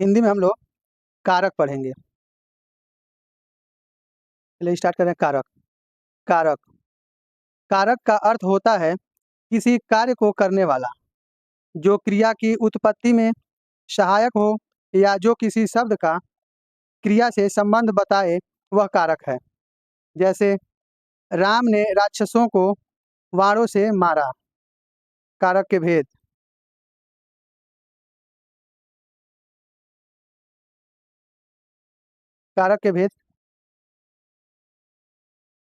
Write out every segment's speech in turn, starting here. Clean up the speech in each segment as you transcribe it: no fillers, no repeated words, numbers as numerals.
हिंदी में हम लोग कारक पढ़ेंगे। चलिए स्टार्ट करें। कारक। कारक कारक का अर्थ होता है किसी कार्य को करने वाला, जो क्रिया की उत्पत्ति में सहायक हो या जो किसी शब्द का क्रिया से संबंध बताए, वह कारक है। जैसे राम ने राक्षसों को वाणों से मारा। कारक के भेद। कारक के भेद।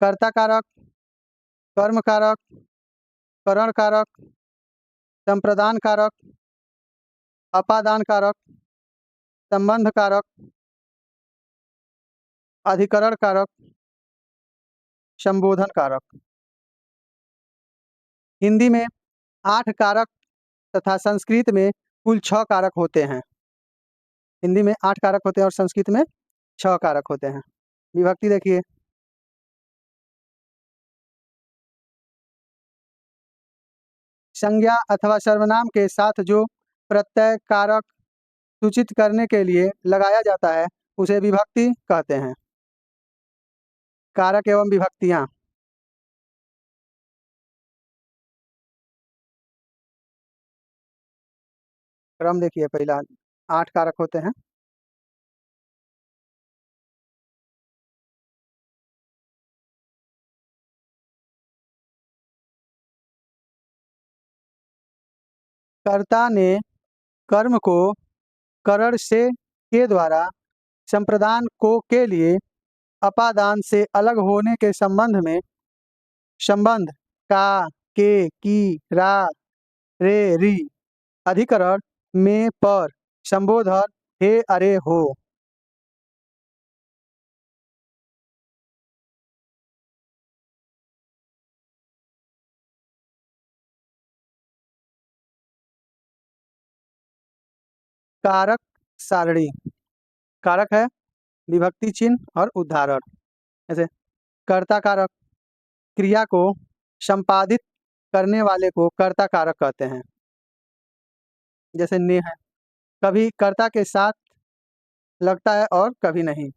कर्ता कारक, कर्म कारक, करण कारक, संप्रदान कारक, अपादान कारक, संबंध कारक, अधिकरण कारक, संबोधन कारक। हिंदी में 8 कारक तथा संस्कृत में कुल 6 कारक होते हैं। हिंदी में 8 कारक होते हैं और संस्कृत में 6 कारक होते हैं। विभक्ति देखिए। संज्ञा अथवा सर्वनाम के साथ जो प्रत्यय कारक सूचित करने के लिए लगाया जाता है, उसे विभक्ति कहते हैं। कारक एवं विभक्तियां। क्रम देखिए। पहला 8 कारक होते हैं। कर्ता ने कर्म को करण से के द्वारा संप्रदान को के लिए अपादान से अलग होने के संबंध में संबंध का, के, की, रा, रे, री, अधिकरण में, पर, संबोधन हे, अरे, हो। कारक सारणी। कारक है विभक्ति चिन्ह और उदाहरण। जैसे कर्ता कारक, क्रिया को संपादित करने वाले को कर्ता कारक कहते हैं। जैसे ने है, कभी कर्ता के साथ लगता है और कभी नहीं।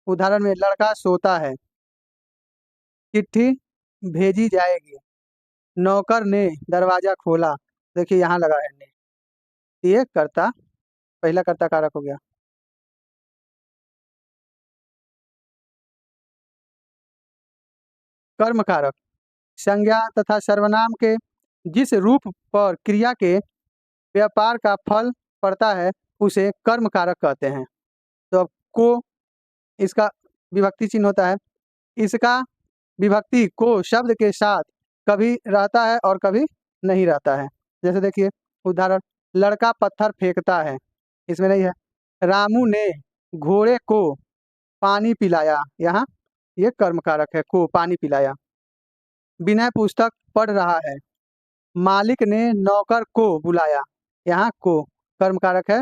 उदाहरण में लड़का सोता है, चिट्ठी भेजी जाएगी, नौकर ने दरवाजा खोला। देखिए यहाँ लगा है ने। ये कर्ता, पहला कर्ता कारक हो गया। कर्म कारक, संज्ञा तथा सर्वनाम के जिस रूप पर क्रिया के व्यापार का फल पड़ता है, उसे कर्म कारक कहते हैं। तो अब को, इसका विभक्ति चिन्ह होता है। इसका विभक्ति को शब्द के साथ कभी रहता है और कभी नहीं रहता है। जैसे देखिए उदाहरण, लड़का पत्थर फेंकता है, इसमें नहीं है। रामू ने घोड़े को पानी पिलाया, यहाँ ये कर्म कारक है, को पानी पिलाया। विनय पुस्तक पढ़ रहा है, मालिक ने नौकर को बुलाया, यहाँ को कर्म कारक है,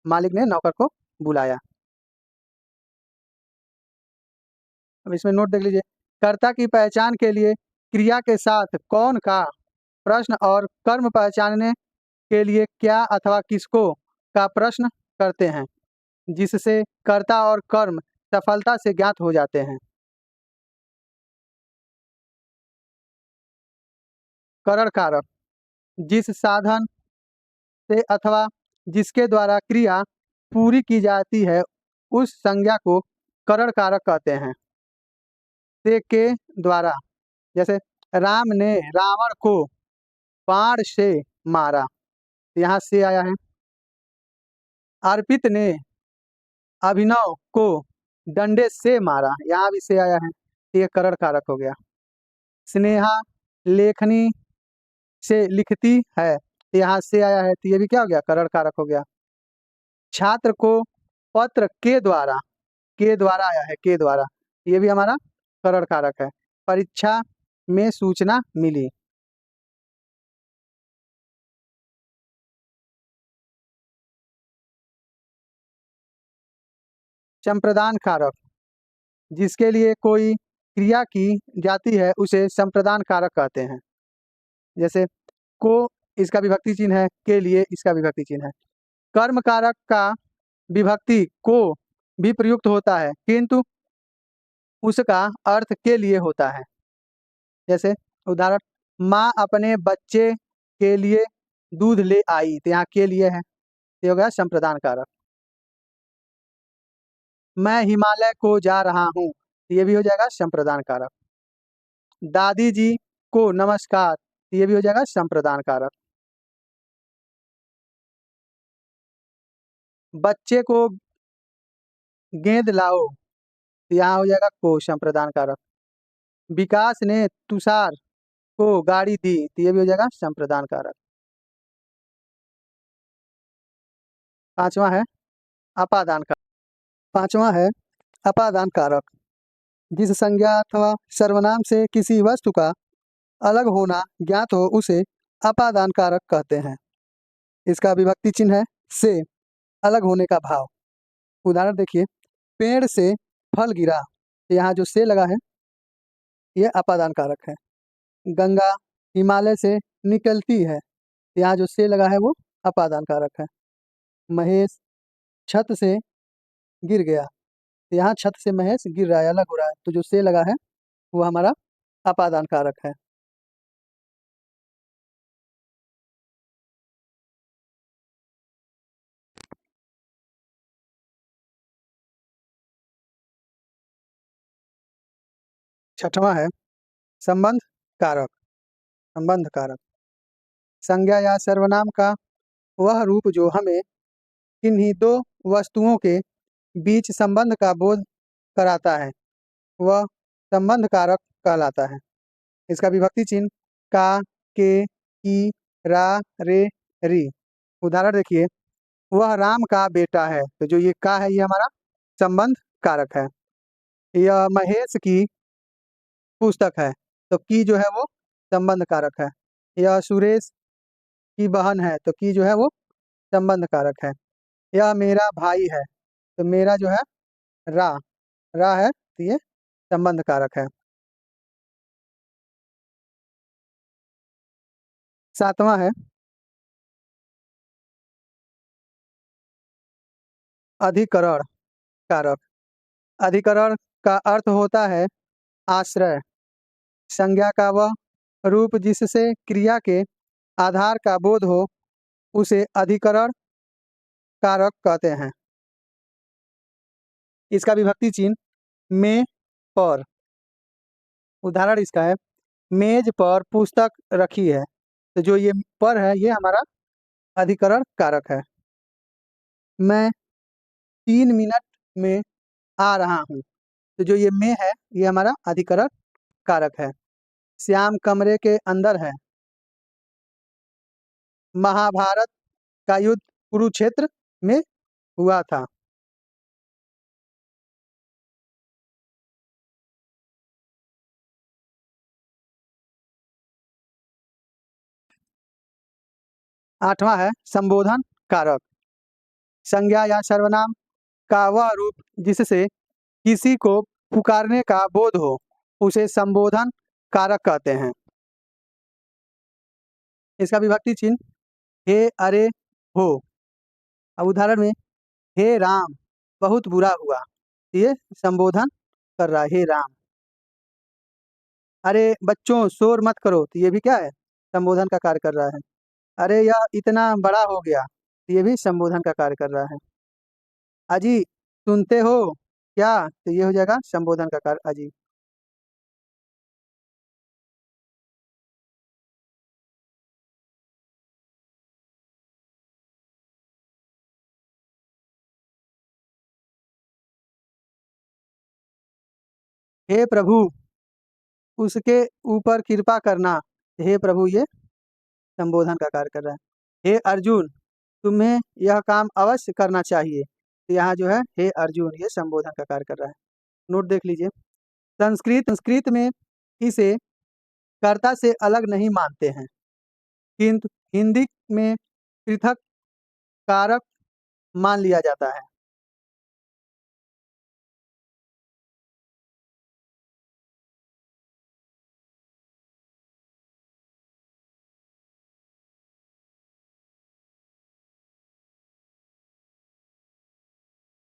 मालिक ने नौकर को बुलाया। अब इसमें नोट देख लीजिए। कर्ता की पहचान के लिए क्रिया के साथ कौन का प्रश्न और कर्म पहचानने के लिए क्या अथवा किसको का प्रश्न करते हैं, जिससे कर्ता और कर्म सफलता से ज्ञात हो जाते हैं। करण कारक, जिस साधन से अथवा जिसके द्वारा क्रिया पूरी की जाती है, उस संज्ञा को करण कारक कहते हैं। से के द्वारा, जैसे राम ने रावण को बाण से मारा, यहाँ से आया है। अर्पित ने अभिनव को डंडे से मारा, यहाँ भी से आया है, ये करण कारक हो गया। स्नेहा लेखनी से लिखती है, यहाँ से आया है, तो ये भी क्या हो गया, करण कारक हो गया। छात्र को पत्र के द्वारा आया है, के द्वारा, ये भी हमारा करण कारक है। परीक्षा में सूचना मिली। संप्रदान कारक, जिसके लिए कोई क्रिया की जाती है, उसे संप्रदान कारक कहते हैं। जैसे को, इसका विभक्ति चिन्ह है, के लिए इसका विभक्ति चिन्ह है। कर्म कारक का विभक्ति को भी प्रयुक्त होता है, किंतु उसका अर्थ के लिए होता है। जैसे उदाहरण, माँ अपने बच्चे के लिए दूध ले आई, तो यहाँ के लिए है, ये हो गया संप्रदान कारक। मैं हिमालय को जा रहा हूँ, ये भी हो जाएगा संप्रदान कारक। दादी जी को नमस्कार, ये भी हो जाएगा संप्रदान कारक। बच्चे को गेंद लाओ, यहाँ हो जाएगा को संप्रदान कारक। विकास ने तुषार को गाड़ी दी, तो ये भी हो जाएगा संप्रदान कारक। पांचवा है अपादान कारक। पांचवा है अपादान कारक। जिस संज्ञा अथवा सर्वनाम से किसी वस्तु का अलग होना ज्ञात हो उसे अपादान कारक कहते हैं। इसका विभक्ति चिन्ह है से, अलग होने का भाव। उदाहरण देखिए, पेड़ से फल गिरा, यहाँ जो से लगा है ये अपादान कारक है। गंगा हिमालय से निकलती है, यहाँ जो से लगा है वो अपादान कारक है। महेश छत से गिर गया, यहाँ छत से महेश गिर रहा है, अलग हो रहा है, तो जो से लगा है वो हमारा अपादान कारक है। छठवां है संबंध कारक। संबंध कारक संज्ञा या सर्वनाम का वह रूप जो हमें किन्हीं दो वस्तुओं के बीच संबंध का बोध कराता है वह संबंध कारक कहलाता है। इसका विभक्ति चिन्ह का, के, की, रा, रे, री। उदाहरण देखिए, वह राम का बेटा है, तो जो ये का है ये हमारा संबंध कारक है। यह महेश की पुस्तक है, तो की जो है वो संबंध कारक है। यह सुरेश की बहन है, तो की जो है वो संबंध कारक है। यह मेरा भाई है, तो मेरा जो है रा, रा है, तो ये संबंध कारक है। सातवां है अधिकरण कारक। अधिकरण का अर्थ होता है आश्रय। संज्ञा का वह रूप जिससे क्रिया के आधार का बोध हो उसे अधिकरण कारक कहते हैं। इसका विभक्ति चिन्ह में, पर। उदाहरण इसका है, मेज पर पुस्तक रखी है, तो जो ये पर है ये हमारा अधिकरण कारक है। मैं 3 मिनट में आ रहा हूँ, तो जो ये में है ये हमारा अधिकरण कारक है। श्याम कमरे के अंदर है। महाभारत का युद्ध कुरुक्षेत्र में हुआ था। आठवां है संबोधन कारक। संज्ञा या सर्वनाम का वह रूप जिससे किसी को पुकारने का बोध हो उसे संबोधन कारक कहते हैं। इसका विभक्ति चिन्ह हे, अरे, हो। अब उदाहरण में, हे राम बहुत बुरा हुआ, ये संबोधन कर रहा है, हे राम। अरे बच्चों शोर मत करो, तो ये भी क्या है, संबोधन का कार्य कर रहा है। अरे यह इतना बड़ा हो गया, तो ये भी संबोधन का कार्य कर रहा है। अजी सुनते हो क्या, तो ये हो जाएगा संबोधन का कार्य अजी। हे प्रभु उसके ऊपर कृपा करना, हे प्रभु ये संबोधन का कार्य कर रहा है। हे अर्जुन तुम्हें यह काम अवश्य करना चाहिए, तो यहाँ जो है हे अर्जुन ये संबोधन का कार्य कर रहा है। नोट देख लीजिए, संस्कृत में इसे कर्ता से अलग नहीं मानते हैं, किंतु हिंदी में पृथक कारक मान लिया जाता है।